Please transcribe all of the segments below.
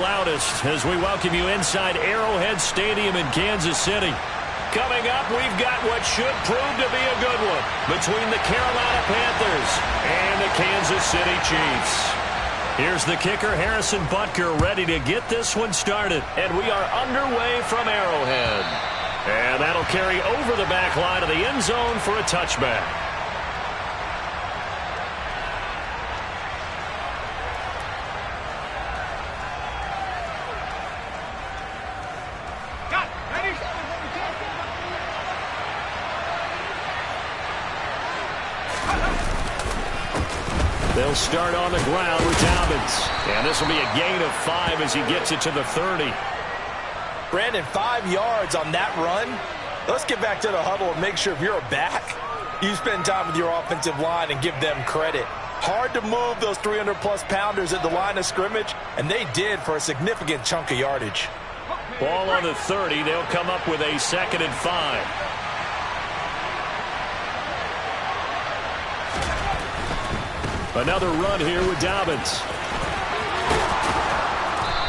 Loudest as we welcome you inside Arrowhead Stadium in Kansas City. Coming up, we've got what should prove to be a good one between the Carolina Panthers and the Kansas City Chiefs. Here's the kicker, Harrison Butker, ready to get this one started. And we are underway from Arrowhead. And that'll carry over the back line of the end zone for a touchback. They'll start on the ground with Dobbins. And this will be a gain of 5 as he gets it to the 30. Brandon, 5 yards on that run. Let's get back to the huddle and make sure if you're a back, you spend time with your offensive line and give them credit. Hard to move those 300-plus pounders at the line of scrimmage, and they did for a significant chunk of yardage. Ball on the 30. They'll come up with a 2nd and 5. Another run here with Dobbins.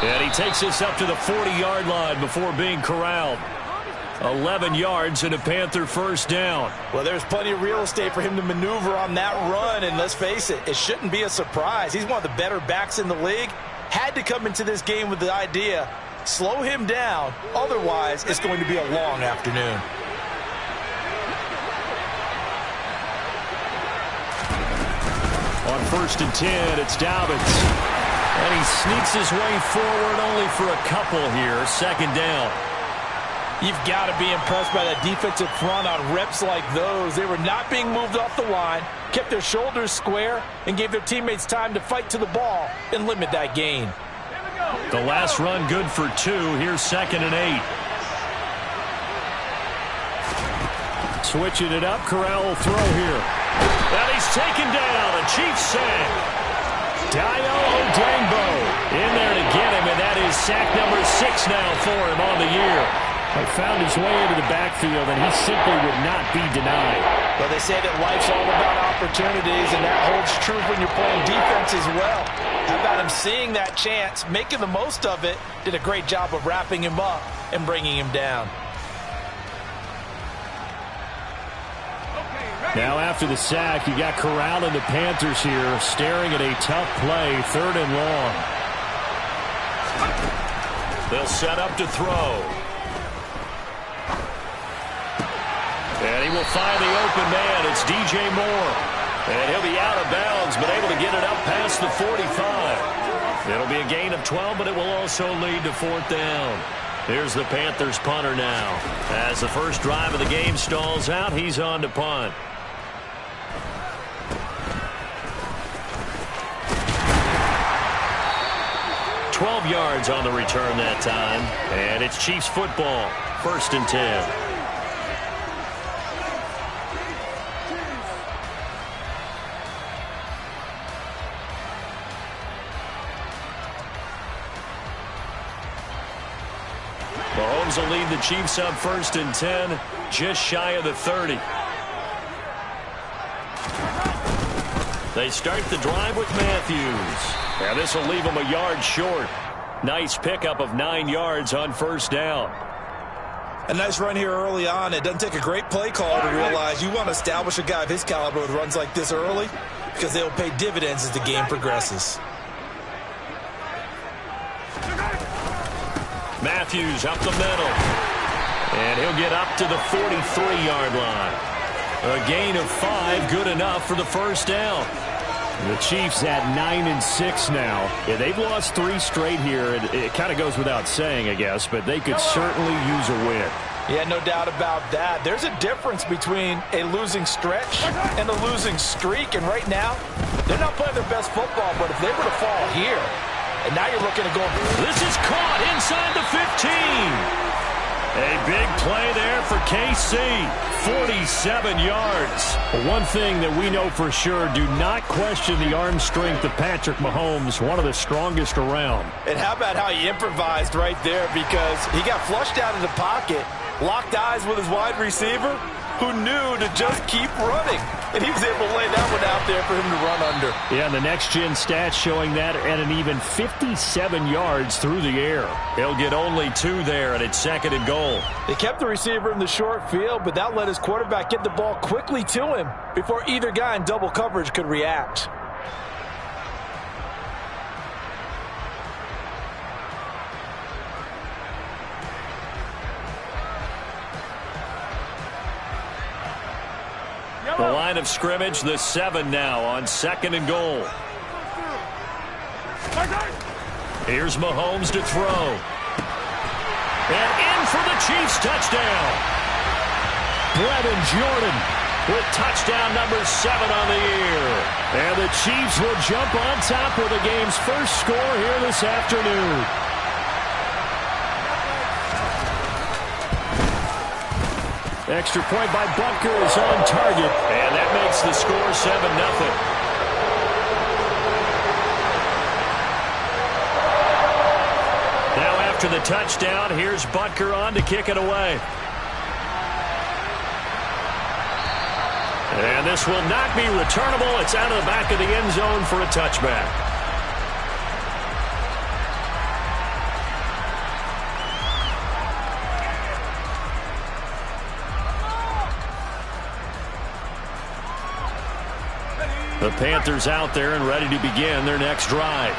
And he takes us up to the 40-yard line before being corralled. 11 yards and a Panther first down. Well, there's plenty of real estate for him to maneuver on that run, and let's face it, it shouldn't be a surprise. He's one of the better backs in the league. Had to come into this game with the idea, slow him down, otherwise it's going to be a long afternoon. On 1st and 10, it's Dobbins. And he sneaks his way forward only for a couple here. 2nd down. You've got to be impressed by that defensive front on reps like those. They were not being moved off the line, kept their shoulders square, and gave their teammates time to fight to the ball and limit that gain. The last run good for 2. Here's 2nd and 8. Switching it up, Corral will throw here. And he's taken down. A Chiefs sack. Dio Odangbo in there to get him, and that is sack number 6 now for him on the year. He found his way into the backfield, and he simply would not be denied. Well, they say that life's all about opportunities, and that holds true when you're playing defense as well. How about him seeing that chance, making the most of it, did a great job of wrapping him up and bringing him down. Now after the sack, you got Corral and the Panthers here staring at a tough play, 3rd and long. They'll set up to throw. And he will find the open man. It's DJ Moore. And he'll be out of bounds, but able to get it up past the 45. It'll be a gain of 12, but it will also lead to 4th down. Here's the Panthers punter now. As the first drive of the game stalls out, he's on to punt. 12 yards on the return that time. And it's Chiefs football. 1st and 10. Mahomes will lead the Chiefs up 1st and 10, just shy of the 30. They start the drive with Matthews. And this will leave him a yard short. Nice pickup of 9 yards on 1st down. A nice run here early on. It doesn't take a great play call to realize you want to establish a guy of his caliber with runs like this early because they'll pay dividends as the game progresses. Matthews up the middle. And he'll get up to the 43-yard line. A gain of 5, good enough for the 1st down. The Chiefs at 9-6 now. Yeah, they've lost 3 straight here. It kind of goes without saying, I guess, but they could certainly use a win. Yeah, no doubt about that. There's a difference between a losing stretch and a losing streak, and right now, they're not playing their best football, but if they were to fall here, and now you're looking to go. This is caught inside the 15. A big play there for KC. 47 yards. But one thing that we know for sure, do not question the arm strength of Patrick Mahomes, one of the strongest around. And how about how he improvised right there, because he got flushed out of the pocket, locked eyes with his wide receiver, who knew to just keep running. and he was able to lay that one out there for him to run under. Yeah, and the next-gen stats showing that at an even 57 yards through the air. He'll get only 2 there, and it's 2nd and goal. They kept the receiver in the short field, but that let his quarterback get the ball quickly to him before either guy in double coverage could react. The line of scrimmage, the 7 now on 2nd and goal. Here's Mahomes to throw. And in for the Chiefs touchdown. Brevin Jordan with touchdown number 7 on the year. And the Chiefs will jump on top with the game's first score here this afternoon. Extra point by Butker is on target, and that makes the score 7-0. Now after the touchdown, here's Butker on to kick it away. And this will not be returnable. It's out of the back of the end zone for a touchback. The Panthers out there and ready to begin their next drive.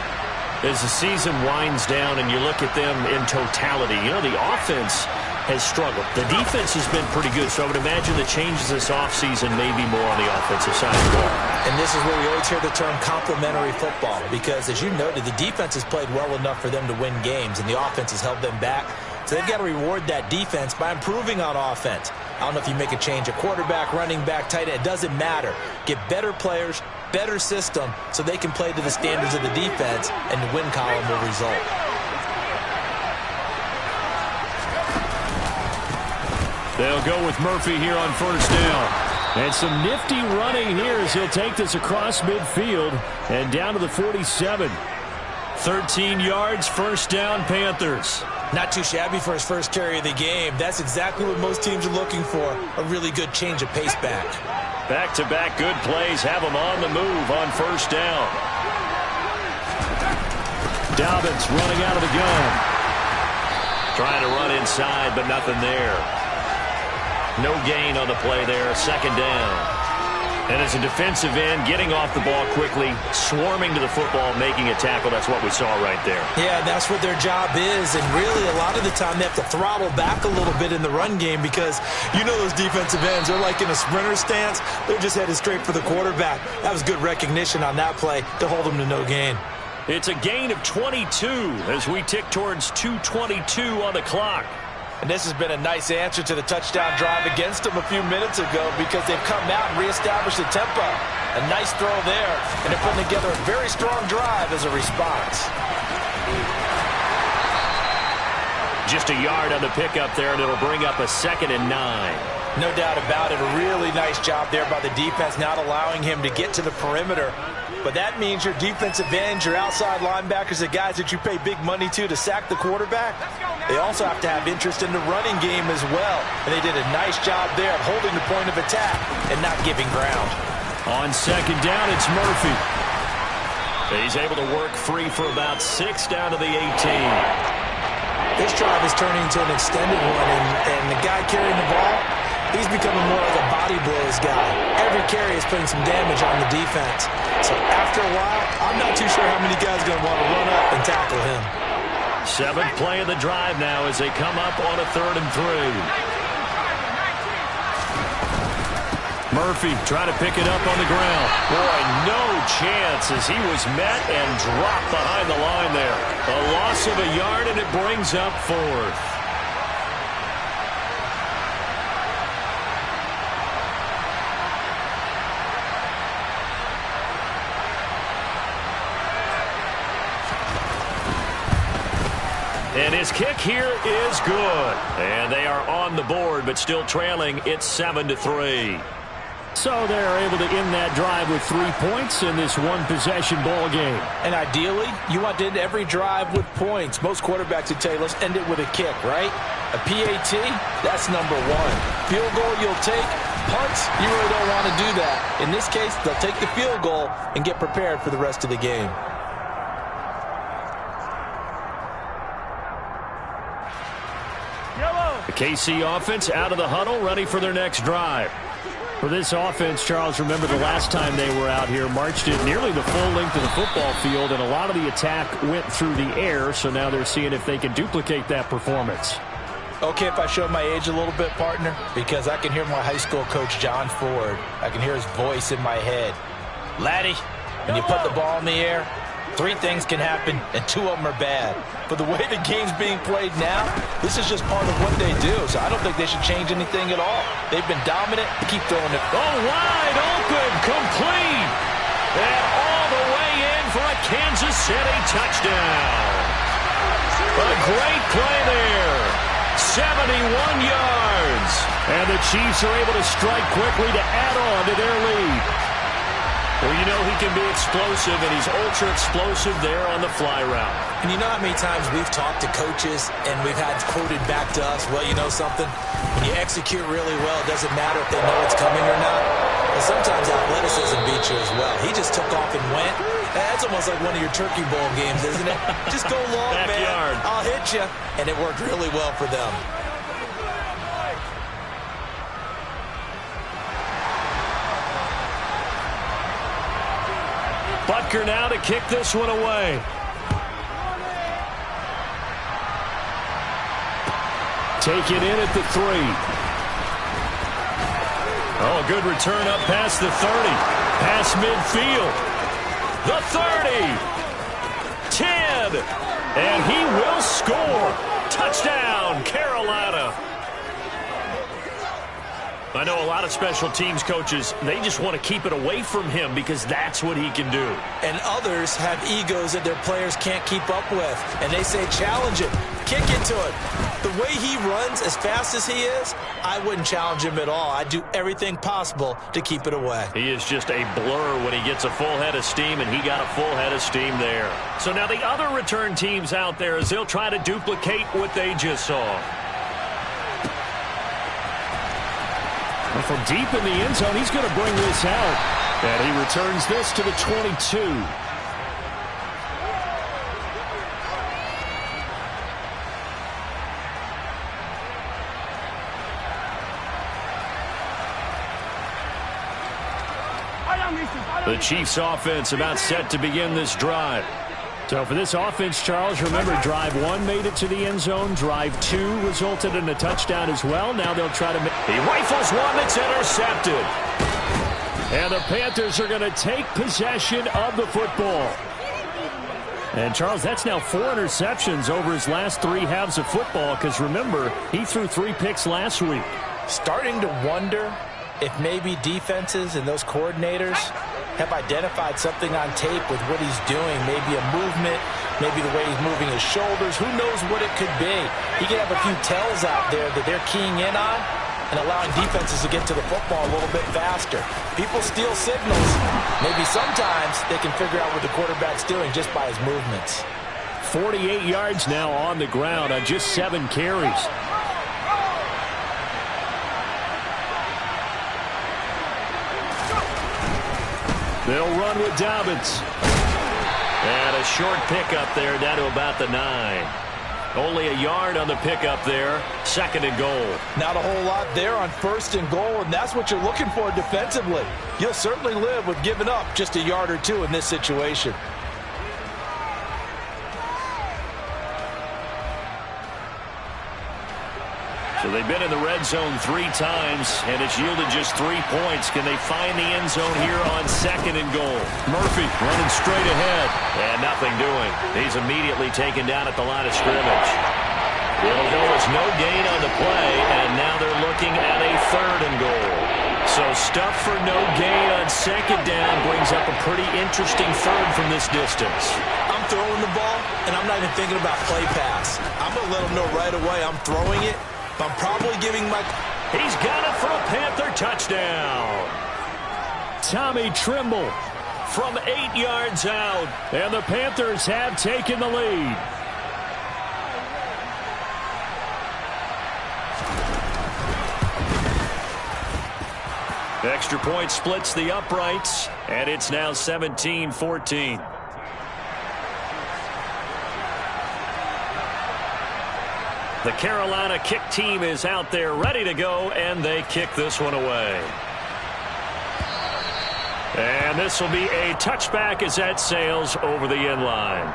As the season winds down and you look at them in totality, you know, the offense has struggled. The defense has been pretty good, so I would imagine the changes this offseason may be more on the offensive side of the ball. And this is where we always hear the term complementary football, because as you noted, the defense has played well enough for them to win games, and the offense has held them back. So they've got to reward that defense by improving on offense. I don't know if you make a change at quarterback, running back, tight end. It doesn't matter. Get better players, better system, so they can play to the standards of the defense, and the win column will result. They'll go with Murphy here on 1st down. And some nifty running here as he'll take this across midfield and down to the 47. 13 yards, 1st down, Panthers. Not too shabby for his first carry of the game. That's exactly what most teams are looking for, a really good change of pace back. Back-to-back good plays have him on the move on 1st down. Dobbins running out of the gun. Trying to run inside, but nothing there. No gain on the play there, 2nd down. And as a defensive end, getting off the ball quickly, swarming to the football, making a tackle, that's what we saw right there. Yeah, that's what their job is, and really a lot of the time they have to throttle back a little bit in the run game because you know those defensive ends, they're like in a sprinter stance. They're just headed straight for the quarterback. That was good recognition on that play to hold them to no gain. It's a gain of 22 as we tick towards 2:22 on the clock. And this has been a nice answer to the touchdown drive against them a few minutes ago because they've come out and reestablished the tempo. A nice throw there, and they're putting together a very strong drive as a response. Just a yard on the pickup there, and it'll bring up a 2nd and 9. No doubt about it. A really nice job there by the defense, not allowing him to get to the perimeter. But that means your defensive ends, your outside linebackers, the guys that you pay big money to sack the quarterback, they also have to have interest in the running game as well. And they did a nice job there of holding the point of attack and not giving ground. On 2nd down, it's Murphy. He's able to work free for about 6 down to the 18. This drive is turning into an extended one, and the guy carrying the ball, he's becoming more like a body blows guy. Every carry is putting some damage on the defense. So after a while, I'm not too sure how many guys are going to want to run up and tackle him. 7th play of the drive now as they come up on a 3rd and 3. Murphy trying to pick it up on the ground. Boy, no chance as he was met and dropped behind the line there. A loss of a yard, and it brings up 4th. And his kick here is good. And they are on the board, but still trailing. It's 7-3. So they're able to end that drive with 3 points in this one-possession ball game. And ideally, you want to end every drive with points. Most quarterbacks would tell you, let's end it with a kick, right? A PAT, that's number 1. Field goal you'll take, punts, you really don't want to do that. In this case, they'll take the field goal and get prepared for the rest of the game. The KC offense out of the huddle, ready for their next drive. For this offense, Charles, remember the last time they were out here, marched it nearly the full length of the football field, and a lot of the attack went through the air, so now they're seeing if they can duplicate that performance. Okay, if I show my age a little bit, partner, because I can hear my high school coach, John Ford. I can hear his voice in my head. Laddie, when you put the ball in the air, 3 things can happen, and 2 of them are bad. But the way the game's being played now, this is just part of what they do, so I don't think they should change anything at all. They've been dominant. Keep throwing it. Oh, wide open, complete, and all the way in for a Kansas City touchdown. A great play there. 71 yards. And the Chiefs are able to strike quickly to add on to their lead. Well, you know he can be explosive, and he's ultra-explosive there on the fly route. And you know how many times we've talked to coaches and we've had quoted back to us, well, you know something? When you execute really well, it doesn't matter if they know it's coming or not. Well, sometimes athleticism beats you as well. He just took off and went. That's almost like one of your Turkey Bowl games, isn't it? Just go long, Backyard. man. I'll hit you. And it worked really well for them. Butker now to kick this one away. Taken in at the 3. Oh, good return up past the 30. Past midfield. The 30. 10. And he will score. Touchdown, Carolina. I know a lot of special teams coaches, they just want to keep it away from him because that's what he can do. And others have egos that their players can't keep up with. And they say, challenge him, kick it to him. The way he runs as fast as he is, I wouldn't challenge him at all. I'd do everything possible to keep it away. He is just a blur when he gets a full head of steam, and he got a full head of steam there. So now the other return teams out there, as they'll try to duplicate what they just saw. From deep in the end zone, he's going to bring this out. And he returns this to the 22. The Chiefs offense about set to begin this drive. So for this offense, Charles, remember drive 1 made it to the end zone. Drive 2 resulted in a touchdown as well. Now they'll try to make... He rifles one that's intercepted. And the Panthers are going to take possession of the football. And, Charles, that's now 4 interceptions over his last 3 halves of football because, remember, he threw 3 picks last week. Starting to wonder if maybe defenses and those coordinators have identified something on tape with what he's doing. Maybe a movement, maybe the way he's moving his shoulders. Who knows what it could be? He could have a few tells out there that they're keying in on and allowing defenses to get to the football a little bit faster. People steal signals. Maybe sometimes they can figure out what the quarterback's doing just by his movements. 48 yards now on the ground on just 7 carries. They'll run with Dobbins. And a short pickup there down to about the 9. Only a yard on the pickup there. 2nd and goal. Not a whole lot there on 1st and goal, and that's what you're looking for defensively. You'll certainly live with giving up just a yard or 2 in this situation. So they've been in the red zone 3 times, and it's yielded just 3 points. Can they find the end zone here on 2nd and goal? Murphy running straight ahead, and nothing doing. He's immediately taken down at the line of scrimmage. It'll go as no gain on the play, and now they're looking at a 3rd and goal. So stuff for no gain on 2nd down brings up a pretty interesting 3rd from this distance. I'm throwing the ball, and I'm not even thinking about play pass. I'm going to let them know right away I'm throwing it. I'm probably giving my... He's got it for a Panther touchdown. Tommy Trimble from 8 yards out. And the Panthers have taken the lead. Extra point splits the uprights, and it's now 17-14. The Carolina kick team is out there ready to go, and they kick this one away. And this will be a touchback as that sails over the end line.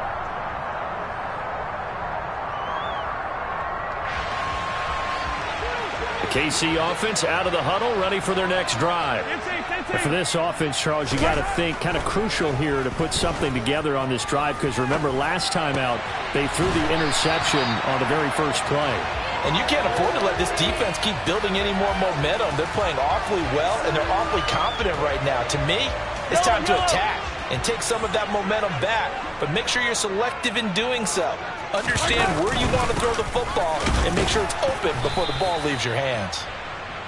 The KC offense out of the huddle, ready for their next drive. For this offense, Charles, you got to think kind of crucial here to put something together on this drive, because remember last time out they threw the interception on the very first play. And you can't afford to let this defense keep building any more momentum. They're playing awfully well, and they're awfully confident right now. To me, it's time to attack and take some of that momentum back, but make sure you're selective in doing so. Understand where you want to throw the football and make sure it's open before the ball leaves your hands.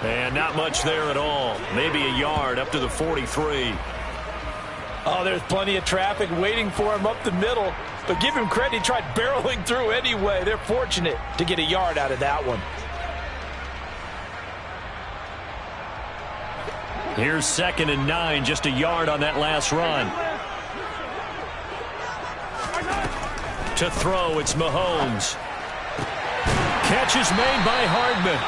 And not much there at all. Maybe a yard up to the 43. Oh, there's plenty of traffic waiting for him up the middle. But give him credit, he tried barreling through anyway. They're fortunate to get a yard out of that one. Here's 2nd and 9, just a yard on that last run. To throw, it's Mahomes. Catch is made by Hardman.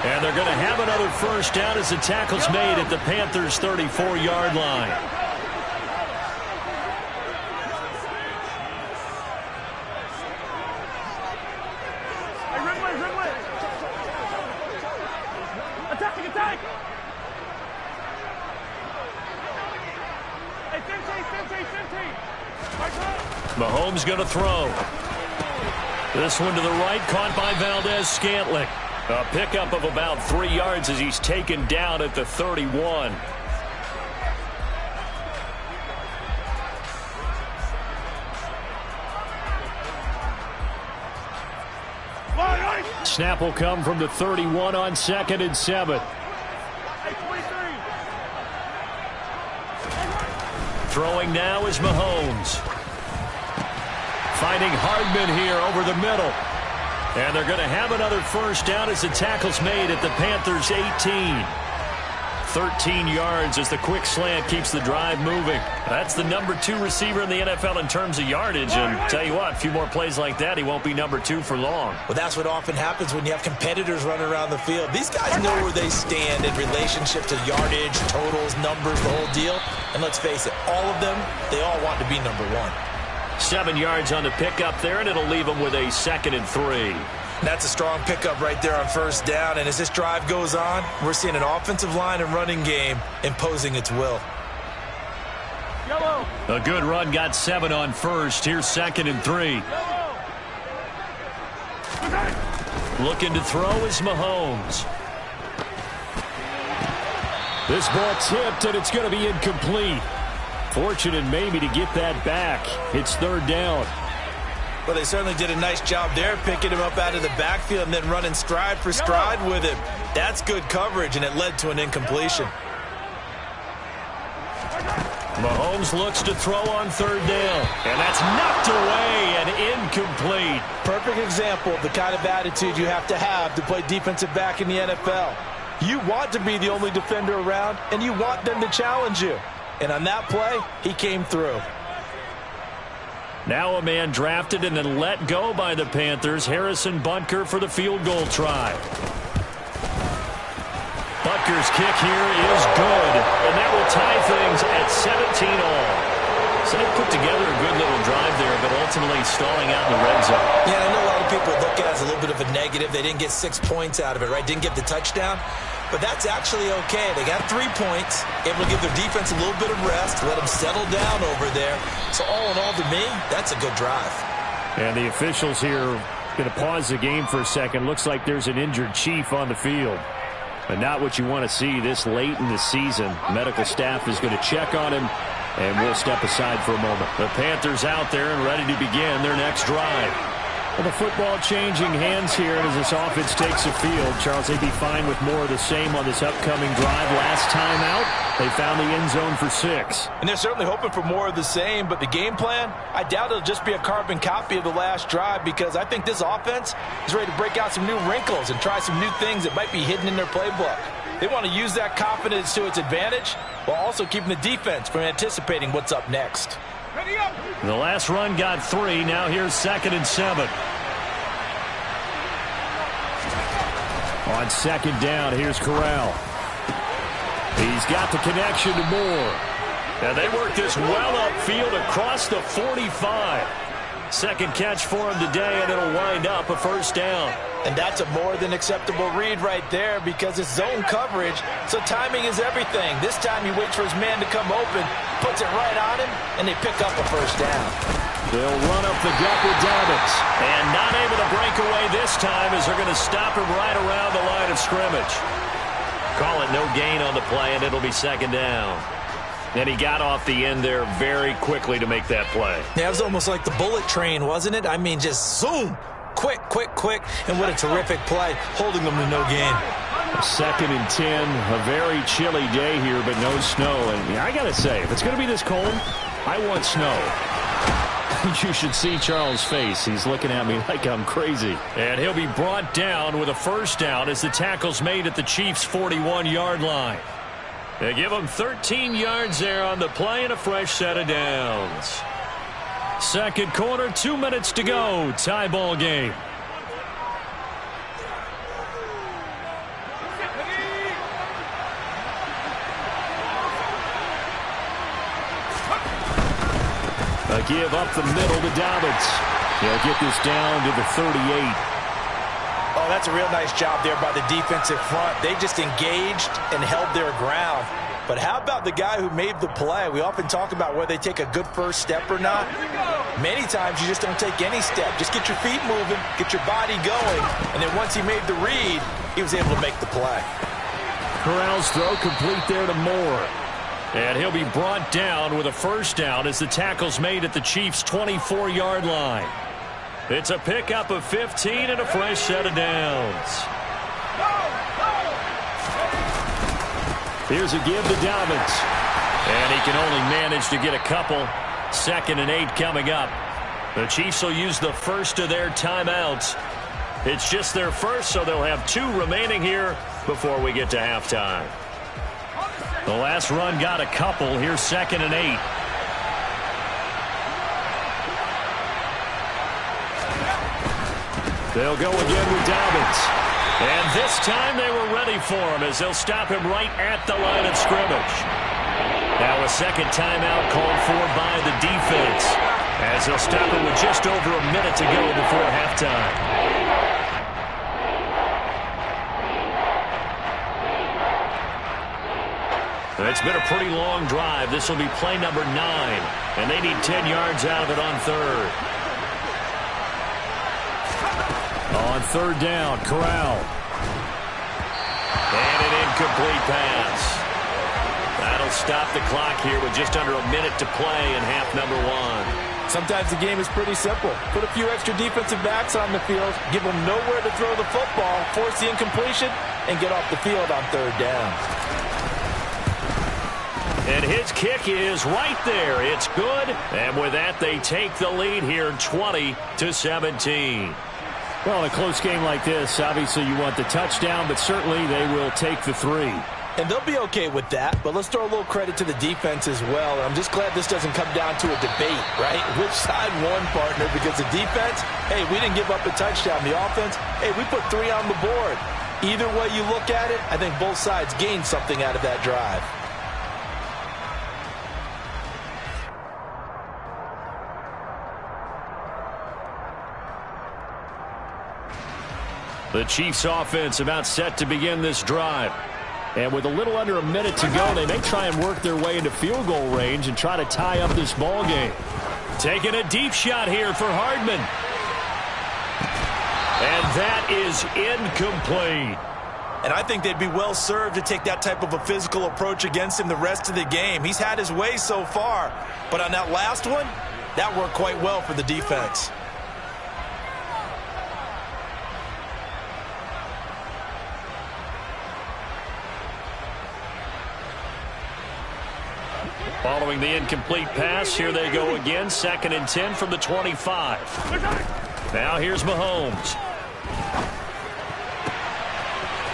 And they're going to have another first down as the tackle's made at the Panthers' 34-yard line. Mahomes going to throw. This one to the right, caught by Valdez-Scantling. A pickup of about 3 yards as he's taken down at the 31. Snap will come from the 31 on 2nd and 7. Throwing now is Mahomes. Finding Hardman here over the middle. And they're going to have another first down as the tackle's made at the Panthers' 18. 13 yards as the quick slant keeps the drive moving. That's the number 2 receiver in the NFL in terms of yardage. And tell you what, a few more plays like that, he won't be number 2 for long. Well, that's what often happens when you have competitors running around the field. These guys know where they stand in relationship to yardage, totals, numbers, the whole deal. And let's face it, all of them, they all want to be number 1. 7 yards on the pickup there, and it'll leave them with a 2nd and 3. That's a strong pickup right there on first down. And as this drive goes on, we're seeing an offensive line and running game imposing its will. A good run, got 7 on first. Here's 2nd and 3. Looking to throw is Mahomes. This ball tipped, and it's going to be incomplete. Fortunate maybe to get that back. It's 3rd down. Well, they certainly did a nice job there, picking him up out of the backfield and then running stride for stride with him. That's good coverage, and it led to an incompletion. Mahomes looks to throw on 3rd down. And that's knocked away and incomplete. Perfect example of the kind of attitude you have to play defensive back in the NFL. You want to be the only defender around, and you want them to challenge you. And on that play, he came through. Now a man drafted and then let go by the Panthers. Harrison Butker for the field goal try. Butker's kick here is good. And that will tie things at 17 all. So they put together a good little drive there, but ultimately stalling out in the red zone. Yeah, I know a lot of people look at it as a little bit of a negative. They didn't get 6 points out of it, right? Didn't get the touchdown. But that's actually okay. They got 3 points, able to give their defense a little bit of rest, let them settle down over there. So all in all, to me, that's a good drive. And the officials here going to pause the game for a second. Looks like there's an injured Chief on the field. But not what you want to see this late in the season. Medical staff is going to check on him, and we'll step aside for a moment. The Panthers out there and ready to begin their next drive. Well, the football changing hands here, and as this offense takes the field, Charles, they'd be fine with more of the same on this upcoming drive. Last time out, they found the end zone for 6. And they're certainly hoping for more of the same, but the game plan, I doubt it'll just be a carbon copy of the last drive, because I think this offense is ready to break out some new wrinkles and try some new things that might be hidden in their playbook. They want to use that confidence to its advantage while also keeping the defense from anticipating what's up next. The last run got 3. Now here's 2nd and 7. On 2nd down, here's Corral. He's got the connection to Moore. And they work this well upfield across the 45. Second catch for him today, and it'll wind up a first down. And that's a more than acceptable read right there because it's zone coverage, so timing is everything. This time he waits for his man to come open, puts it right on him, and they pick up a first down. They'll run up the gut with Dobbins. And not able to break away this time as they're going to stop him right around the line of scrimmage. Call it no gain on the play, and it'll be 2nd down. And he got off the end there very quickly to make that play. Yeah, it was almost like the bullet train, wasn't it? I mean, just zoom. Quick, quick, quick. And what a terrific play, holding them to no gain. 2nd and 10, a very chilly day here, but no snow. And I got to say, if it's going to be this cold, I want snow. You should see Charles' face. He's looking at me like I'm crazy. And he'll be brought down with a first down as the tackle's made at the Chiefs' 41-yard line. They give him 13 yards there on the play and a fresh set of downs. Second quarter, 2 minutes to go. Tie ball game. A give up the middle to Dobbins. He'll get this down to the 38. Oh, that's a real nice job there by the defensive front. They just engaged and held their ground. But how about the guy who made the play? We often talk about whether they take a good first step or not. Many times you just don't take any step. Just get your feet moving, get your body going, and then once he made the read, he was able to make the play. Corral's throw complete there to Moore. And he'll be brought down with a first down as the tackle's made at the Chiefs' 24-yard line. It's a pickup of 15 and a fresh set of downs. Here's a give to Dobbins. And he can only manage to get a couple. 2nd and 8 coming up. The Chiefs will use the first of their timeouts. It's just their first, so they'll have 2 remaining here before we get to halftime. The last run got a couple. Here's 2nd and 8. They'll go again with Dobbins. And this time they were ready for him as they'll stop him right at the line of scrimmage. Now a second timeout called for by the defense as they'll stop him with just over a minute to go before halftime. It's been a pretty long drive. This will be play number 9, and they need 10 yards out of it on 3rd. On 3rd down, Corral. And an incomplete pass. That'll stop the clock here with just under a minute to play in half number 1. Sometimes the game is pretty simple. Put a few extra defensive backs on the field, give them nowhere to throw the football, force the incompletion, and get off the field on 3rd down. And his kick is right there. It's good. And with that, they take the lead here 20-17. Well, in a close game like this, obviously you want the touchdown, but certainly they will take the 3. And they'll be okay with that, but let's throw a little credit to the defense as well. I'm just glad this doesn't come down to a debate, right? Which side won, partner? Because the defense, hey, we didn't give up a touchdown. The offense, hey, we put 3 on the board. Either way you look at it, I think both sides gained something out of that drive. The Chiefs offense about set to begin this drive. And with a little under a minute to go, they may try and work their way into field goal range and try to tie up this ball game. Taking a deep shot here for Hardman. And that is incomplete. And I think they'd be well served to take that type of a physical approach against him the rest of the game. He's had his way so far. But on that last one, that worked quite well for the defense. Following the incomplete pass, here they go again. 2nd and 10 from the 25. Now here's Mahomes.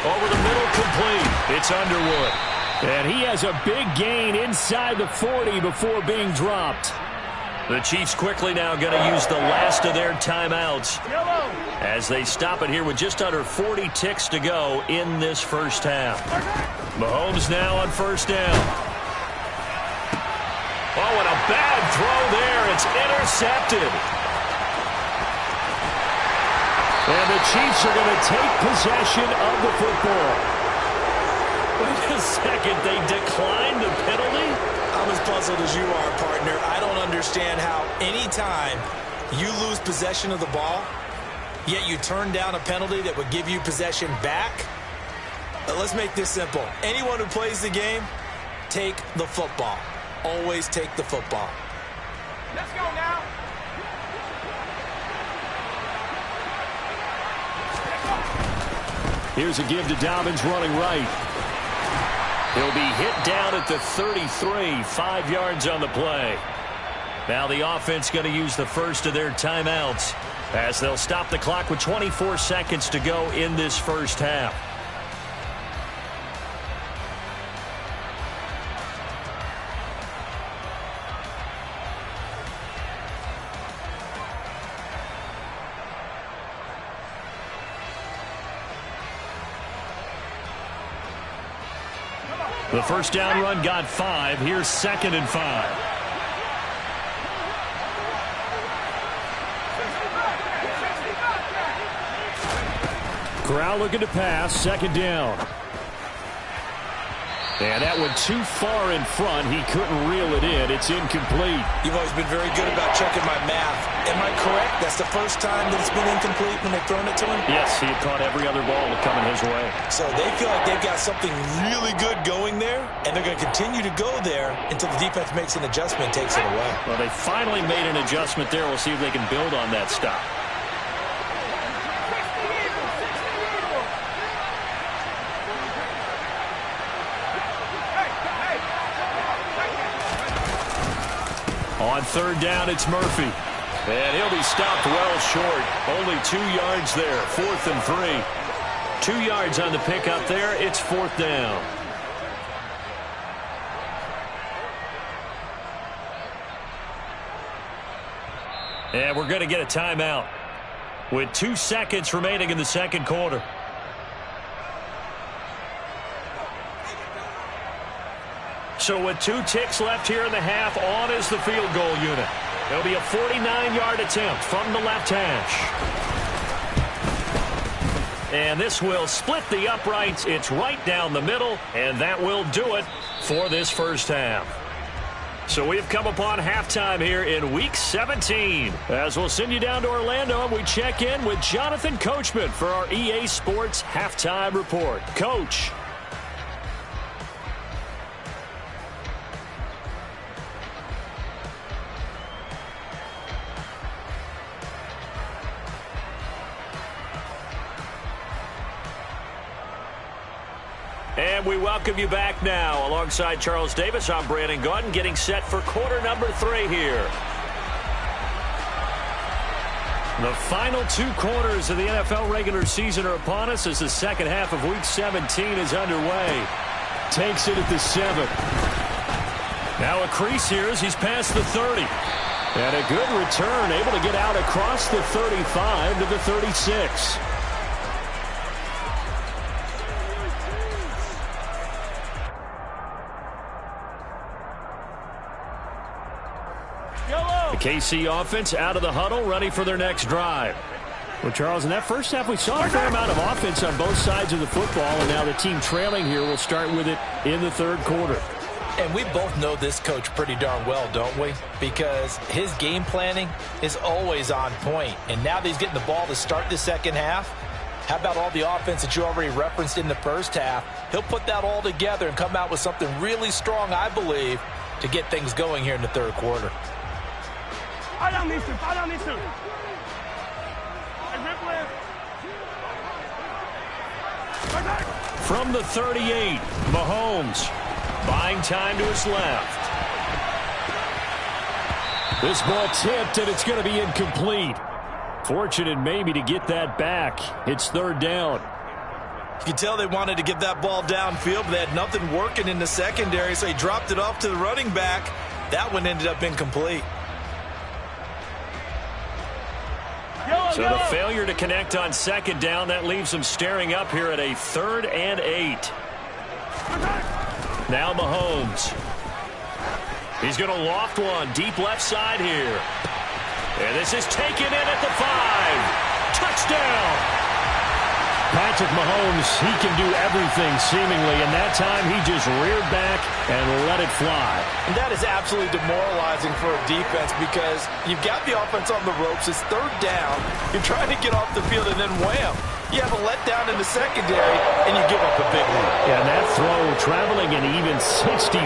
Over the middle, complete. It's Underwood. And he has a big gain inside the 40 before being dropped. The Chiefs quickly now going to use the last of their timeouts as they stop it here with just under 40 ticks to go in this first half. Mahomes now on first down. Oh, and a bad throw there. It's intercepted. And the Chiefs are going to take possession of the football. Wait a second. They declined the penalty? I'm as puzzled as you are, partner. I don't understand how anytime you lose possession of the ball, yet you turn down a penalty that would give you possession back. Let's make this simple. Anyone who plays the game, take the football. Always take the football. Let's go now. Here's a give to Dobbins running right. He'll be hit down at the 33, 5 yards on the play. Now the offense going to use the first of their timeouts as they'll stop the clock with 24 seconds to go in this first half. The first down run got 5. Here's 2nd and 5. Corral looking to pass. 2nd down. And that went too far in front. He couldn't reel it in. It's incomplete. You've always been very good about checking my math. Am I correct? That's the first time that it's been incomplete when they've thrown it to him? Yes, he had caught every other ball coming his way. So they feel like they've got something really good going there, and they're going to continue to go there until the defense makes an adjustment and takes it away. Well, they finally made an adjustment there. We'll see if they can build on that stop. On 3rd down, it's Murphy. And he'll be stopped well short. Only 2 yards there. 4th and 3. 2 yards on the pickup there. It's 4th down. And we're going to get a timeout with 2 seconds remaining in the second quarter. So with 2 ticks left here in the half, on is the field goal unit. It'll be a 49-yard attempt from the left hash. And this will split the uprights. It's right down the middle, and that will do it for this first half. So we've come upon halftime here in Week 17. As we'll send you down to Orlando, and we check in with Jonathan Coachman for our EA Sports Halftime Report. Coach. And we welcome you back now. Alongside Charles Davis, I'm Brandon Gaudin, getting set for quarter number 3 here. The final 2 quarters of the NFL regular season are upon us as the second half of Week 17 is underway. Takes it at the 7. Now a crease here as he's past the 30. And a good return, able to get out across the 35 to the 36. KC offense out of the huddle, ready for their next drive. Well, Charles, in that first half, we saw a fair amount of offense on both sides of the football, and now the team trailing here will start with it in the third quarter. And we both know this coach pretty darn well, don't we? Because his game planning is always on point. And now that he's getting the ball to start the second half, how about all the offense that you already referenced in the first half? He'll put that all together and come out with something really strong, I believe, to get things going here in the third quarter. From the 38, Mahomes buying time to his left. This ball tipped, and it's going to be incomplete. Fortunate maybe to get that back. It's 3rd down. You could tell they wanted to get that ball downfield, but they had nothing working in the secondary, so he dropped it off to the running back. That one ended up incomplete. So the failure to connect on second down, that leaves them staring up here at a 3rd and 8. Now Mahomes. He's going to loft one deep left side here. And this is taken in at the 5. Touchdown! Patrick Mahomes, he can do everything seemingly, and that time he just reared back and let it fly. And that is absolutely demoralizing for a defense because you've got the offense on the ropes. It's 3rd down. You're trying to get off the field, and then wham, you have a letdown in the secondary, and you give up a big lead. Yeah, and that throw traveling an even 64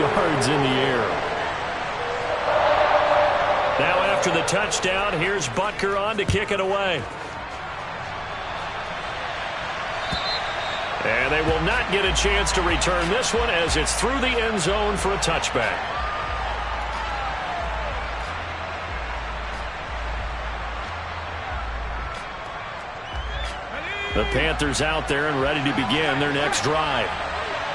yards in the air. Now after the touchdown, here's Butker on to kick it away. And they will not get a chance to return this one as it's through the end zone for a touchback. The Panthers out there and ready to begin their next drive.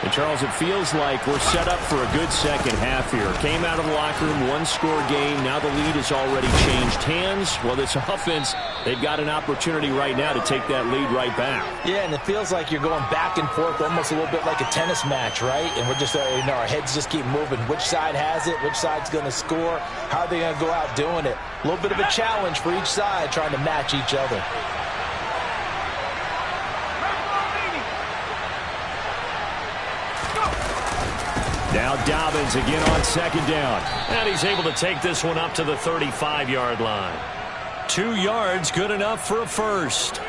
And Charles, it feels like we're set up for a good second half here. Came out of the locker room, 1-score game. Now the lead has already changed hands. Well, this offense, they've got an opportunity right now to take that lead right back. Yeah, and it feels like you're going back and forth almost a little bit like a tennis match, right? And we're just, our heads just keep moving. Which side has it? Which side's going to score? How are they going to go out doing it? A little bit of a challenge for each side trying to match each other. Now Dobbins again on second down. And he's able to take this one up to the 35-yard line. 2 yards, good enough for a first.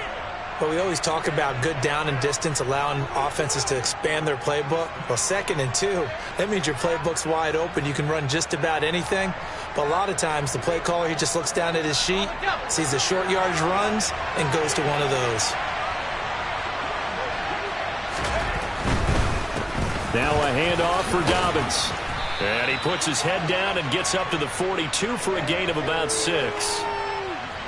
But we always talk about good down and distance, allowing offenses to expand their playbook. Well, 2nd and 2, that means your playbook's wide open. You can run just about anything. But a lot of times, the play caller, he just looks down at his sheet, sees the short yardage runs, and goes to one of those. Now a handoff for Dobbins. And he puts his head down and gets up to the 42 for a gain of about 6.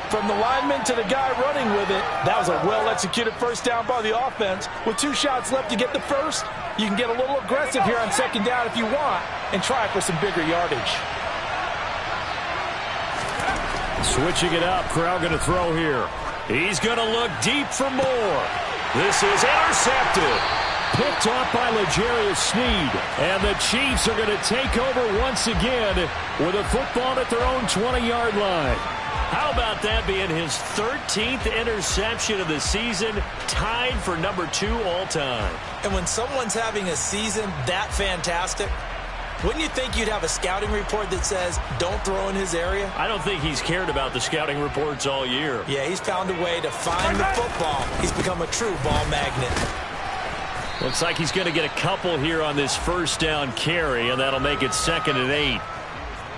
From the lineman to the guy running with it, that was a well-executed first down by the offense. With 2 shots left to get the first, you can get a little aggressive here on second down if you want and try for some bigger yardage. Switching it up, Corral going to throw here. He's going to look deep for more. This is intercepted. Picked off by L'Jarius Sneed. And the Chiefs are going to take over once again with a football at their own 20-yard line. How about that being his 13th interception of the season, tied for number 2 all time? And when someone's having a season that fantastic, wouldn't you think you'd have a scouting report that says, don't throw in his area? I don't think he's cared about the scouting reports all year. Yeah, he's found a way to find the football. He's become a true ball magnet. Looks like he's going to get a couple here on this first down carry, and that'll make it 2nd and 8.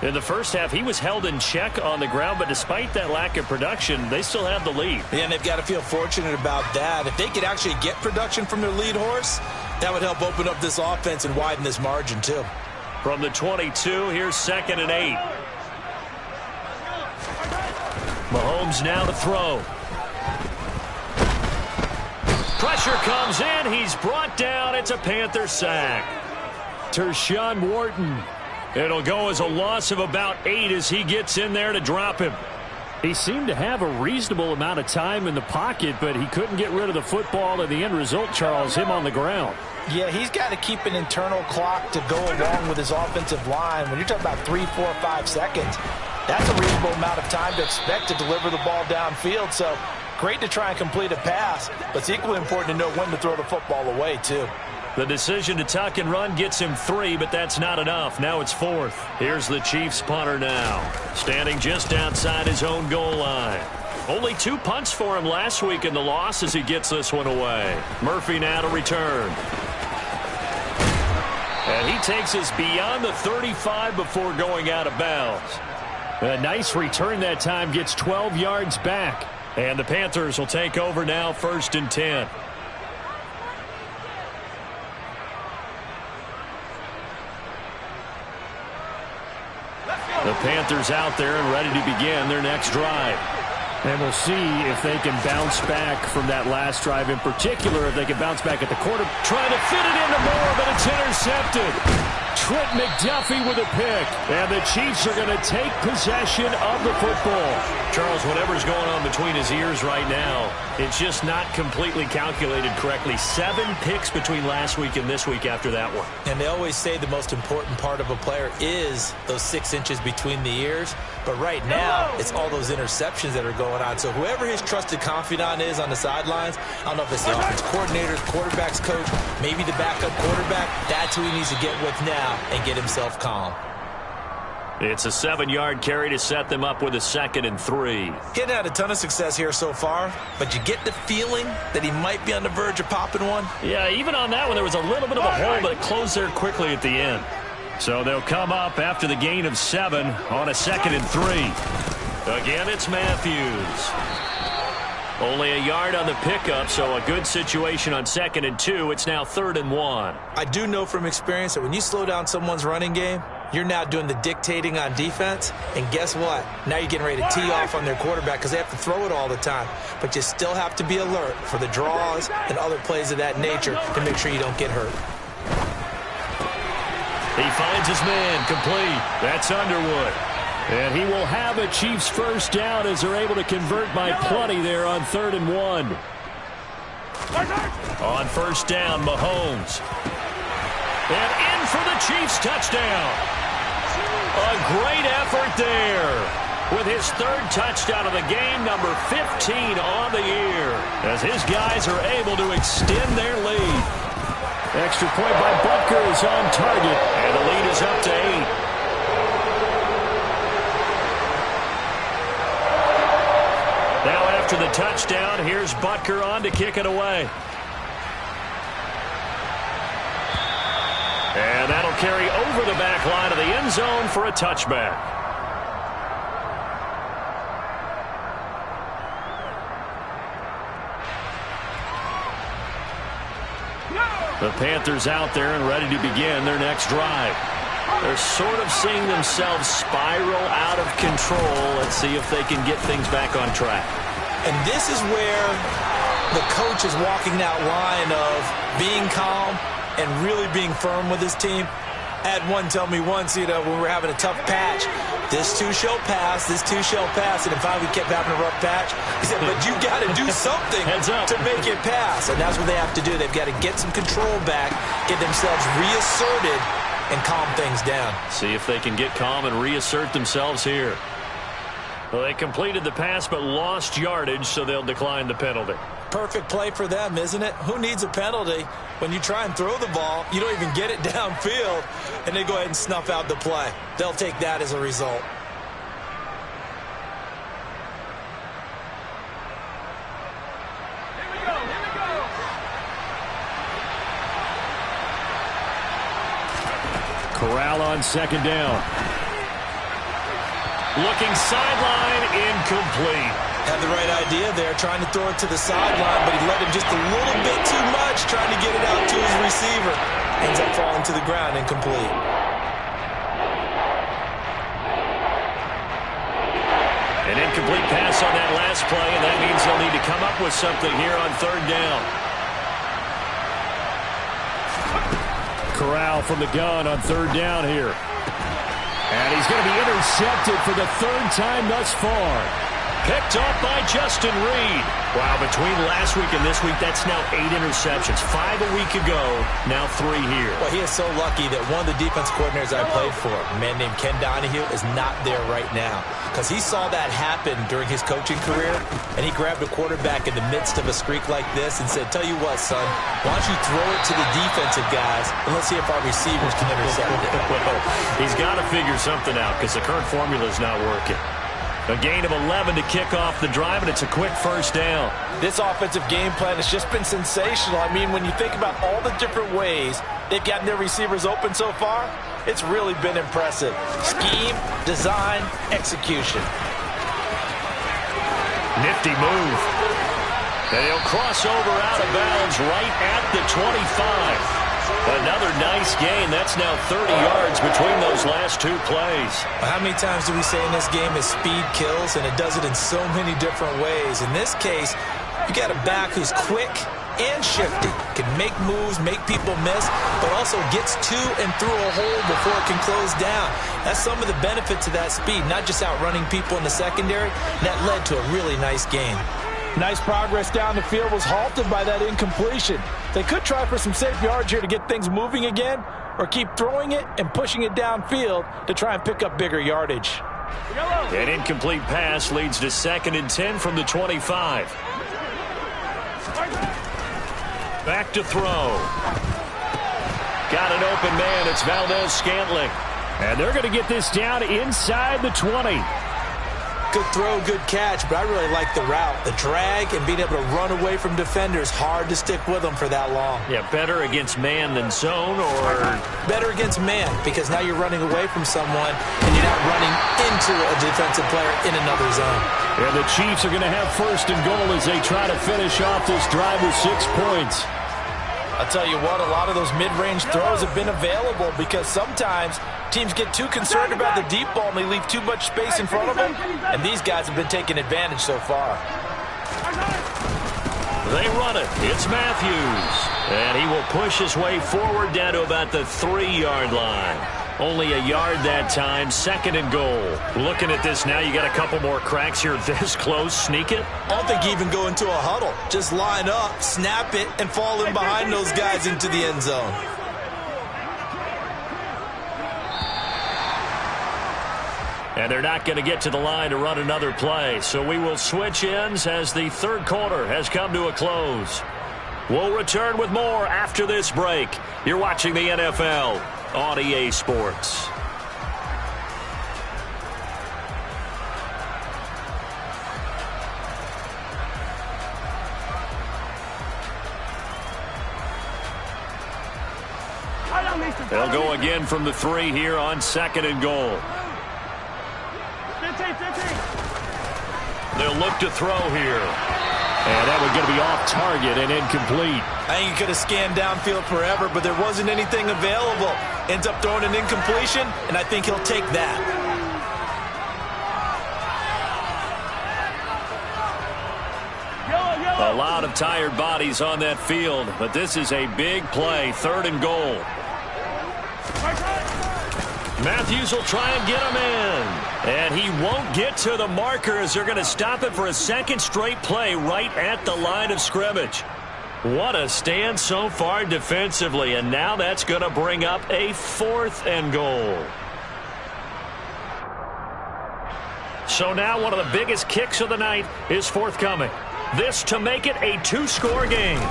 In the first half, he was held in check on the ground, but despite that lack of production, they still have the lead. Yeah, and they've got to feel fortunate about that. If they could actually get production from their lead horse, that would help open up this offense and widen this margin, too. From the 22, here's 2nd and 8. Mahomes now to throw. Pressure comes in. He's brought down. It's a Panther sack. Tershawn Wharton. It'll go as a loss of about 8 as he gets in there to drop him. He seemed to have a reasonable amount of time in the pocket, but he couldn't get rid of the football, and the end result, Charles, him on the ground. Yeah, he's got to keep an internal clock to go along with his offensive line. When you're talking about 3, 4, 5 seconds, that's a reasonable amount of time to expect to deliver the ball downfield. So great to try and complete a pass, but it's equally important to know when to throw the football away, too. The decision to tuck and run gets him 3, but that's not enough. Now it's 4th. Here's the Chiefs punter now, standing just outside his own goal line. Only 2 punts for him last week in the loss as he gets this one away. Murphy now to return. And he takes us beyond the 35 before going out of bounds. A nice return that time, gets 12 yards back. And the Panthers will take over now, 1st and 10. The Panthers out there and ready to begin their next drive. And we'll see if they can bounce back from that last drive in particular, if they can bounce back at the quarter. Trying to fit it into Moore, but it's intercepted. Trent McDuffie with a pick. And the Chiefs are going to take possession of the football. Charles, whatever's going on between his ears right now, it's just not completely calculated correctly. 7 picks between last week and this week after that one. And they always say the most important part of a player is those 6 inches between the ears. But right now, it's all those interceptions that are going on. So whoever his trusted confidant is on the sidelines, I don't know if it's the offense coordinator, quarterback's coach, maybe the backup quarterback, that's who he needs to get with now and get himself calm. It's a 7-yard carry to set them up with a 2nd and 3. Getting had a ton of success here so far, but you get the feeling that he might be on the verge of popping one. Yeah, even on that one, there was a little bit of a hole, but it closed there quickly at the end. So they'll come up after the gain of 7 on a 2nd and 3. Again, it's Matthews. Only a yard on the pickup, so a good situation on 2nd and 2. It's now 3rd and 1. I do know from experience that when you slow down someone's running game, you're now doing the dictating on defense, and guess what? Now you're getting ready to tee off on their quarterback because they have to throw it all the time. But you still have to be alert for the draws and other plays of that nature to make sure you don't get hurt. He finds his man, complete. That's Underwood. And he will have a Chiefs first down as they're able to convert by plenty there on 3rd and 1. On first down, Mahomes. And in for the Chiefs touchdown. A great effort there. With his 3rd touchdown of the game, number 15 on the year. As his guys are able to extend their lead. Extra point by Butker is on target. And the lead is up to 8. Now after the touchdown, here's Butker on to kick it away. And that'll carry over the back line of the end zone for a touchback. The Panthers out there and ready to begin their next drive. They're sort of seeing themselves spiral out of control. Let's see if they can get things back on track. And this is where the coach is walking that line of being calm and really being firm with his team. I had one tell me once, when we were having a tough patch, this too shall pass, this too shall pass. And finally we kept having a rough patch. He said, but you got to do something to make it pass. And that's what they have to do. They've got to get some control back, get themselves reasserted, and calm things down. See if they can get calm and reassert themselves here. Well, they completed the pass but lost yardage, so they'll decline the penalty. Perfect play for them, isn't it? Who needs a penalty when you try and throw the ball, you don't even get it downfield, and they go ahead and snuff out the play? They'll take that as a result. Here we go, here we go. Corral on 2nd down. Looking sideline, incomplete. Had the right idea there, trying to throw it to the sideline, but he let him just a little bit too much, trying to get it out to his receiver. Ends up falling to the ground, incomplete. An incomplete pass on that last play, and that means they'll need to come up with something here on 3rd down. Corral from the gun on 3rd down here. And he's going to be intercepted for the 3rd time thus far. Picked off by Justin Reed. Wow, between last week and this week, that's now 8 interceptions. 5 a week ago, now 3 here. Well, he is so lucky that one of the defense coordinators I played for, a man named Ken Donahue, is not there right now. Because he saw that happen during his coaching career, and he grabbed a quarterback in the midst of a streak like this and said, tell you what, son, why don't you throw it to the defensive guys, and let's see if our receivers can intercept it. Well, he's got to figure something out because the current formula is not working. A gain of 11 to kick off the drive, and it's a quick first down. This offensive game plan has just been sensational. I mean, when you think about all the different ways they've gotten their receivers open so far, it's really been impressive. Scheme, design, execution. Nifty move. And he'll cross over out of bounds right at the 25. Another nice gain. That's now 30 yards between those last two plays. Well, how many times do we say in this game is speed kills, and it does it in so many different ways. In this case, you got a back who's quick and shifty, can make moves, make people miss, but also gets to and through a hole before it can close down. That's some of the benefits of that speed, not just outrunning people in the secondary. That led to a really nice gain. Nice progress down the field was halted by that incompletion. They could try for some safe yards here to get things moving again, or keep throwing it and pushing it downfield to try and pick up bigger yardage. An incomplete pass leads to 2nd and 10 from the 25. Back to throw. Got an open man. It's Valdez-Scantling. And they're going to get this down inside the 20. Good throw, good catch, but I really like the route. The drag and being able to run away from defenders, hard to stick with them for that long. Yeah, better against man than zone, or? Better against man, because now you're running away from someone and you're not running into a defensive player in another zone. And the Chiefs are going to have 1st and goal as they try to finish off this drive with 6 points. I'll tell you what, a lot of those mid-range throws have been available because sometimes teams get too concerned about the deep ball and they leave too much space in front of them, and these guys have been taking advantage so far. They run it. It's Matthews. And he will push his way forward down to about the 3-yard line. Only a yard that time, 2nd and goal. Looking at this now, you got a couple more cracks here this close. Sneak it? I don't think you even go into a huddle. Just line up, snap it, and fall in behind those guys into the end zone. And they're not going to get to the line to run another play. So we will switch ends as the 3rd quarter has come to a close. We'll return with more after this break. You're watching the NFL on EA Sports. They'll go again from the 3 here on 2nd and goal. 15. They'll look to throw here. And that was going to be off target and incomplete. I think he could have scanned downfield forever, but there wasn't anything available. Ends up throwing an incompletion, and I think he'll take that. A lot of tired bodies on that field, but this is a big play, 3rd and goal. Matthews will try and get him in. And he won't get to the marker as they're going to stop it for a 2nd straight play right at the line of scrimmage. What a stand so far defensively, and now that's going to bring up a 4th and goal. So now one of the biggest kicks of the night is forthcoming. This to make it a 2-score game.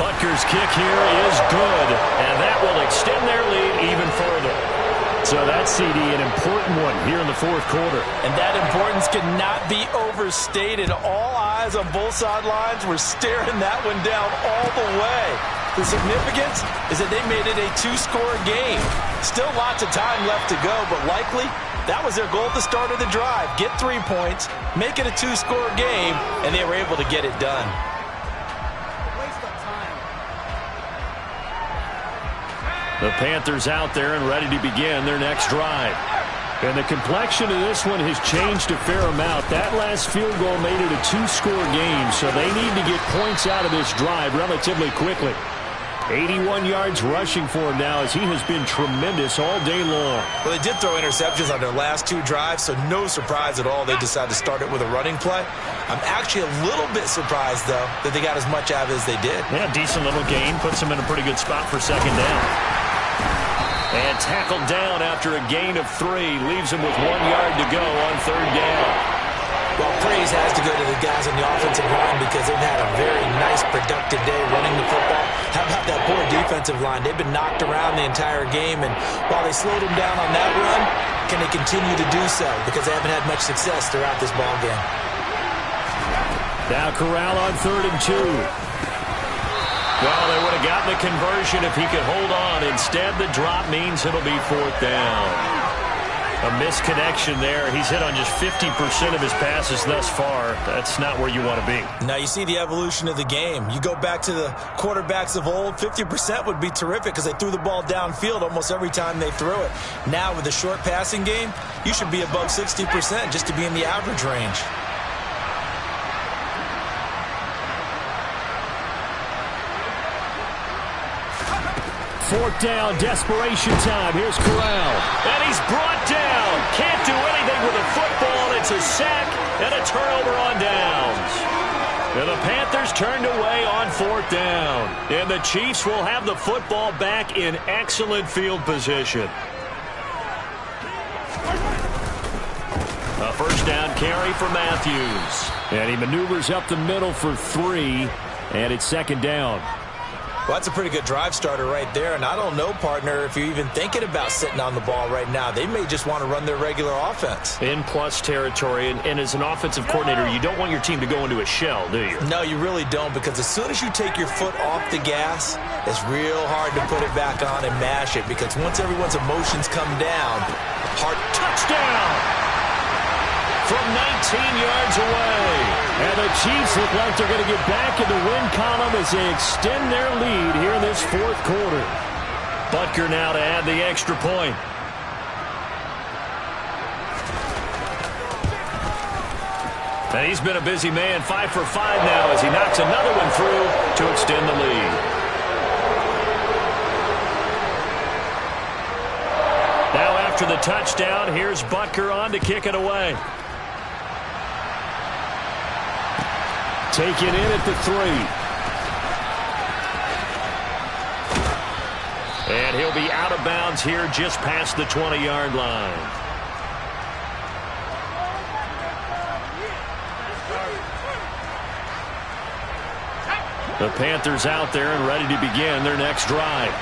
Butker's kick here is good, and that will extend their lead even further. So that's, CD, an important one here in the 4th quarter. And that importance cannot be overstated. All eyes on both sidelines were staring that one down all the way. The significance is that they made it a 2-score game. Still lots of time left to go, but likely that was their goal at the start of the drive. Get 3 points, make it a 2-score game, and they were able to get it done. The Panthers out there and ready to begin their next drive. And the complexion of this one has changed a fair amount. That last field goal made it a 2-score game, so they need to get points out of this drive relatively quickly. 81 yards rushing for him now as he has been tremendous all day long. Well, they did throw interceptions on their last 2 drives, so no surprise at all they decided to start it with a running play. I'm actually a little bit surprised, though, that they got as much out of it as they did. Yeah, decent little gain. Puts them in a pretty good spot for 2nd down. And tackled down after a gain of 3. Leaves him with 1 yard to go on 3rd down. Well, praise has to go to the guys on the offensive line because they've had a very nice, productive day running the football. How about that poor defensive line? They've been knocked around the entire game, and while they slowed them down on that run, can they continue to do so? Because they haven't had much success throughout this ball game. Now Corral on 3rd and 2. Well, they would have gotten the conversion if he could hold on. Instead, the drop means it'll be 4th down. A misconnection there. He's hit on just 50% of his passes thus far. That's not where you want to be. Now you see the evolution of the game. You go back to the quarterbacks of old, 50% would be terrific because they threw the ball downfield almost every time they threw it. Now with the short passing game, you should be above 60% just to be in the average range. Fourth down, desperation time. Here's Corral. And he's brought down. Can't do anything with the football. It's a sack and a turnover on downs. And the Panthers turned away on fourth down. And the Chiefs will have the football back in excellent field position. A first down carry for Matthews. And he maneuvers up the middle for 3, and it's second down. Well, that's a pretty good drive starter right there. And I don't know, partner, if you're even thinking about sitting on the ball right now. They may just want to run their regular offense. In plus territory. And as an offensive coordinator, you don't want your team to go into a shell, do you? No, you really don't, because as soon as you take your foot off the gas, it's real hard to put it back on and mash it, because once everyone's emotions come down, hard touchdown from 19 yards away. And the Chiefs look like they're going to get back in the win column as they extend their lead here in this fourth quarter. Butker now to add the extra point. And he's been a busy man, 5 for 5 now as he knocks another one through to extend the lead. Now after the touchdown, here's Butker on to kick it away. Taken in at the 3. And he'll be out of bounds here just past the 20-yard line. The Panthers out there and ready to begin their next drive.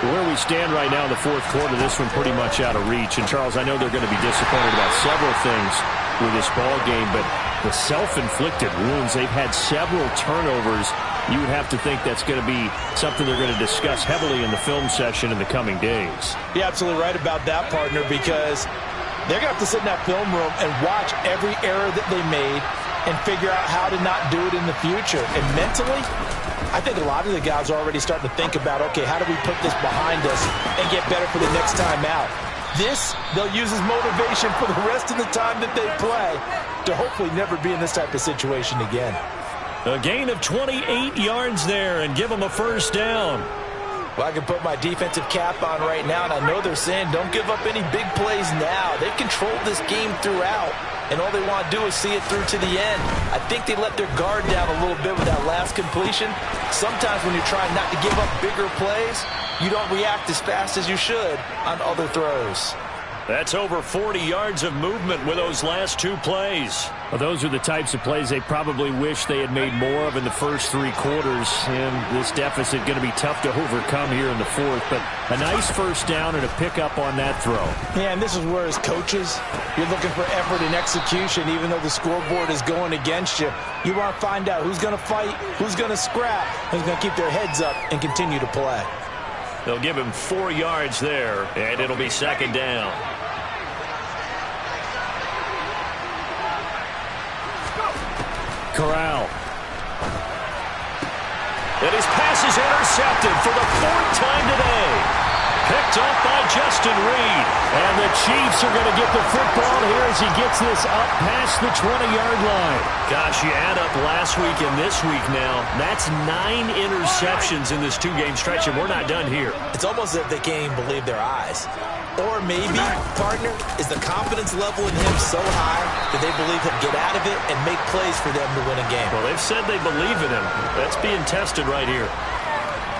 Where we stand right now in the fourth quarter, this one pretty much out of reach. And, Charles, I know they're going to be disappointed about several things with this ball game, but the self-inflicted wounds, they've had several turnovers. You would have to think that's going to be something they're going to discuss heavily in the film session in the coming days. You're absolutely right about that, partner, because they're going to have to sit in that film room and watch every error that they made and figure out how to not do it in the future. And mentally, I think a lot of the guys are already starting to think about, okay, how do we put this behind us and get better for the next time out? This, they'll use as motivation for the rest of the time that they play to hopefully never be in this type of situation again. A gain of 28 yards there and give them a first down. Well, I can put my defensive cap on right now, and I know they're saying don't give up any big plays now. They've controlled this game throughout, and all they want to do is see it through to the end. I think they let their guard down a little bit with that last completion. Sometimes when you're trying not to give up bigger plays, you don't react as fast as you should on other throws. That's over 40 yards of movement with those last 2 plays. Well, those are the types of plays they probably wish they had made more of in the first 3 quarters. And this deficit going to be tough to overcome here in the fourth. But a nice first down and a pickup on that throw. Yeah, and this is where, as coaches, you're looking for effort and execution, even though the scoreboard is going against you. You want to find out who's going to fight, who's going to scrap, who's going to keep their heads up and continue to play. They'll give him 4 yards there, and it'll be second down. Corral. And his pass is intercepted for the 4th time today. Picked up by Justin Reed. And the Chiefs are going to get the football here as he gets this up past the 20-yard line. Gosh, you add up last week and this week now. That's 9 interceptions in this 2-game stretch, and we're not done here. It's almost as if they can't even believe their eyes. Or maybe, partner, is the confidence level in him so high that they believe he'll get out of it and make plays for them to win a game. Well, they've said they believe in him. That's being tested right here.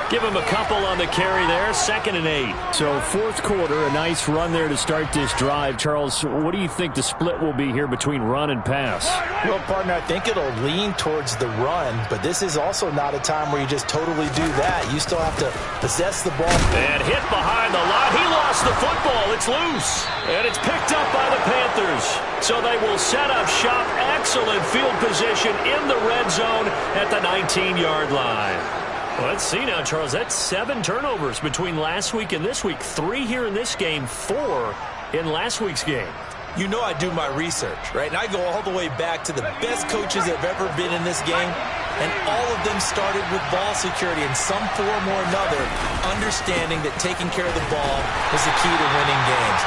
Give him a couple on the carry there, 2nd and 8. So fourth quarter, a nice run there to start this drive. Charles, what do you think the split will be here between run and pass? Well, partner, I think it'll lean towards the run, but this is also not a time where you just totally do that. You still have to possess the ball. And hit behind the line. He lost the football. It's loose. And it's picked up by the Panthers. So they will set up shop. Excellent field position in the red zone at the 19-yard line. Well, let's see now, Charles. That's 7 turnovers between last week and this week. 3 here in this game, 4 in last week's game. You know I do my research, right? And I go all the way back to the best coaches that have ever been in this game, and all of them started with ball security in some form or another, understanding that taking care of the ball is the key to winning games.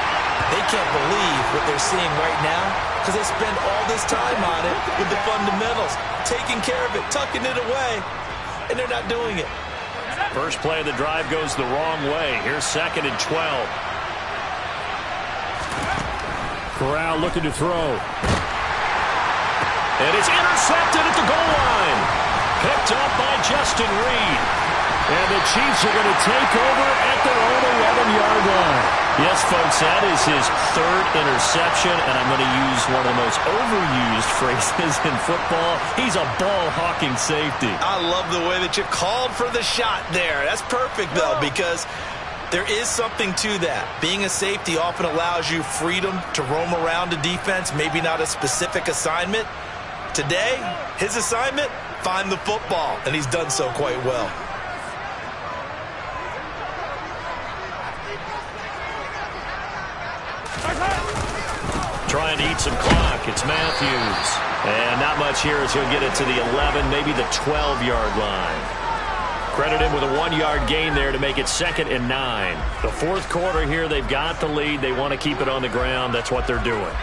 They can't believe what they're seeing right now because they spend all this time on it with the fundamentals, taking care of it, tucking it away, and they're not doing it. First play of the drive goes the wrong way. Here's 2nd and 12. Corral looking to throw. And it's intercepted at the goal line. Picked up by Justin Reed. And the Chiefs are going to take over at their own 11-yard line. Yes, folks, that is his 3rd interception, and I'm going to use one of the most overused phrases in football. He's a ball-hawking safety. I love the way that you called for the shot there. That's perfect, though, because there is something to that. Being a safety often allows you freedom to roam around a defense, maybe not a specific assignment. Today, his assignment, find the football, and he's done so quite well. Trying to eat some clock. It's Matthews. And not much here as he'll get it to the 11, maybe the 12-yard line. Credit him with a 1-yard gain there to make it 2nd and 9. The 4th quarter here, they've got the lead. They want to keep it on the ground. That's what they're doing.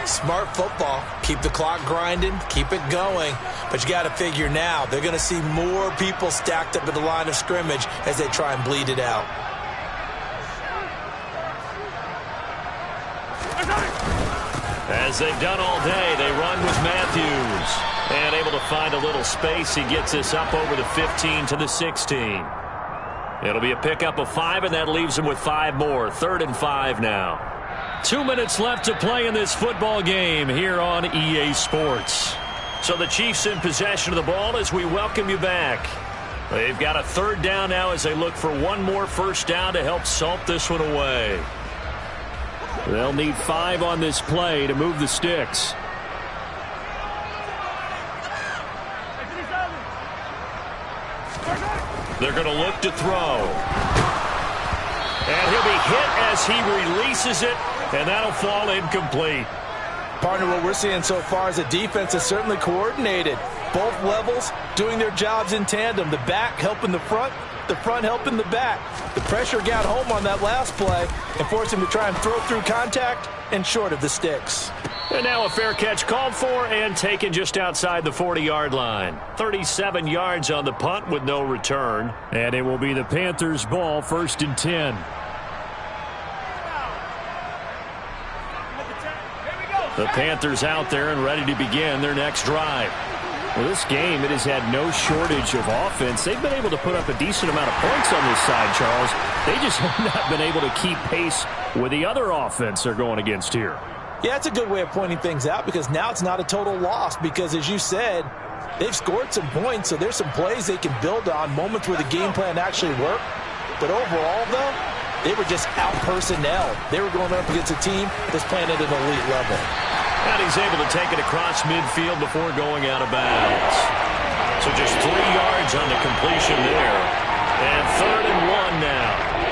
Smart football. Keep the clock grinding. Keep it going. But you got to figure now, they're going to see more people stacked up at the line of scrimmage as they try and bleed it out. As they've done all day, they run with Matthews. And able to find a little space. He gets this up over the 15 to the 16. It'll be a pickup of 5, and that leaves him with 5 more. 3rd and 5 now. 2 minutes left to play in this football game here on EA Sports. So the Chiefs in possession of the ball as we welcome you back. They've got a 3rd down now as they look for one more first down to help salt this one away. They'll need 5 on this play to move the sticks. They're going to look to throw. And he'll be hit as he releases it, and that'll fall incomplete. Partner, what we're seeing so far is the defense is certainly coordinated. Both levels doing their jobs in tandem. The back helping the front helping the back. The pressure got home on that last play and forced him to try and throw through contact and short of the sticks. And now a fair catch called for and taken just outside the 40-yard line. 37 yards on the punt with no return. And it will be the Panthers' ball, 1st and 10. The Panthers out there and ready to begin their next drive. Well, this game, it has had no shortage of offense. They've been able to put up a decent amount of points on this side, Charles. They just have not been able to keep pace with the other offense they're going against here. Yeah, it's a good way of pointing things out because now it's not a total loss because, as you said, they've scored some points, so there's some plays they can build on, moments where the game plan actually worked. But overall, though, they were just out-personnel. They were going up against a team that's playing at an elite level. And he's able to take it across midfield before going out of bounds. So just 3 yards on the completion there. And 3rd and 1 now.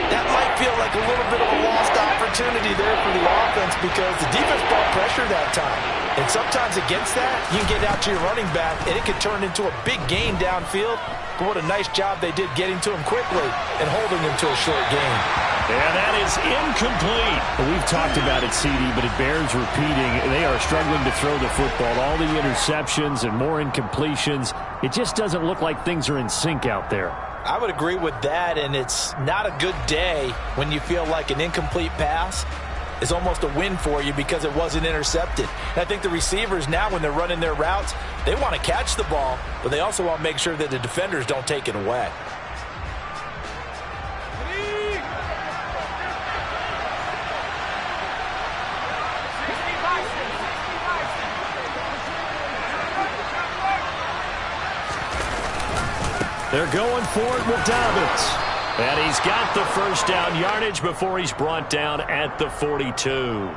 That might feel like a little bit of a lost opportunity there for the offense because the defense brought pressure that time. And sometimes against that, you can get out to your running back, and it can turn into a big gain downfield. But what a nice job they did getting to him quickly and holding him to a short gain. And that is incomplete. Well, we've talked about it, CD, but it bears repeating. They are struggling to throw the football. All the interceptions and more incompletions. It just doesn't look like things are in sync out there. I would agree with that, and it's not a good day when you feel like an incomplete pass is almost a win for you because it wasn't intercepted. And I think the receivers now, when they're running their routes, they want to catch the ball, but they also want to make sure that the defenders don't take it away. They're going for it with Dobbins. And he's got the first down yardage before he's brought down at the 42.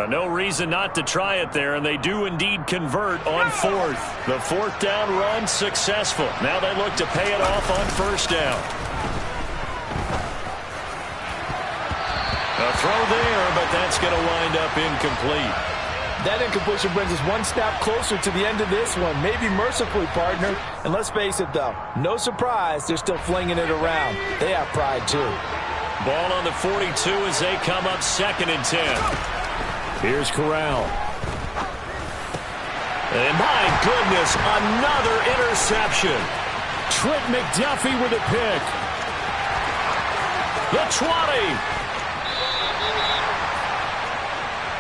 No reason not to try it there, and they do indeed convert on 4th. The 4th down run successful. Now they look to pay it off on 1st down. A throw there, but that's going to wind up incomplete. That incompletion brings us one snap closer to the end of this one. Maybe mercifully, partner. And let's face it, though, no surprise, they're still flinging it around. They have pride, too. Ball on the 42 as they come up 2nd and 10. Here's Corral. And my goodness, another interception. Trent McDuffie with a pick. The 20.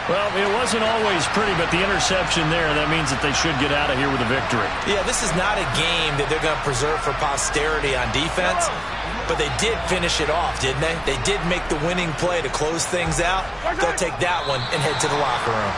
Well, it wasn't always pretty, but the interception there, that means that they should get out of here with a victory. Yeah, this is not a game that they're going to preserve for posterity on defense, but they did finish it off, didn't they? They did make the winning play to close things out. They'll take that one and head to the locker room.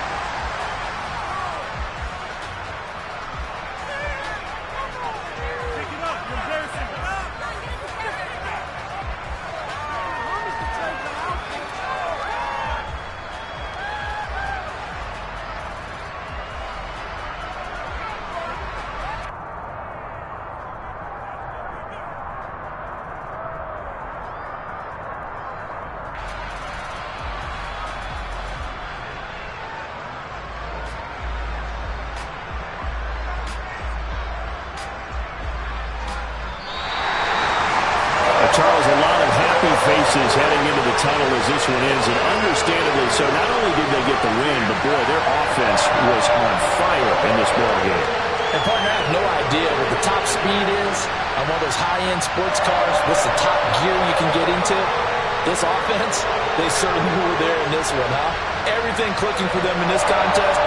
Charles, a lot of happy faces heading into the tunnel as this one ends, and understandably so. Not only did they get the win, but boy, their offense was on fire in this ball game. And partner, I have no idea what the top speed is on one of those high-end sports cars. What's the top gear you can get into? This offense, they certainly were there in this one, huh? Everything clicking for them in this contest.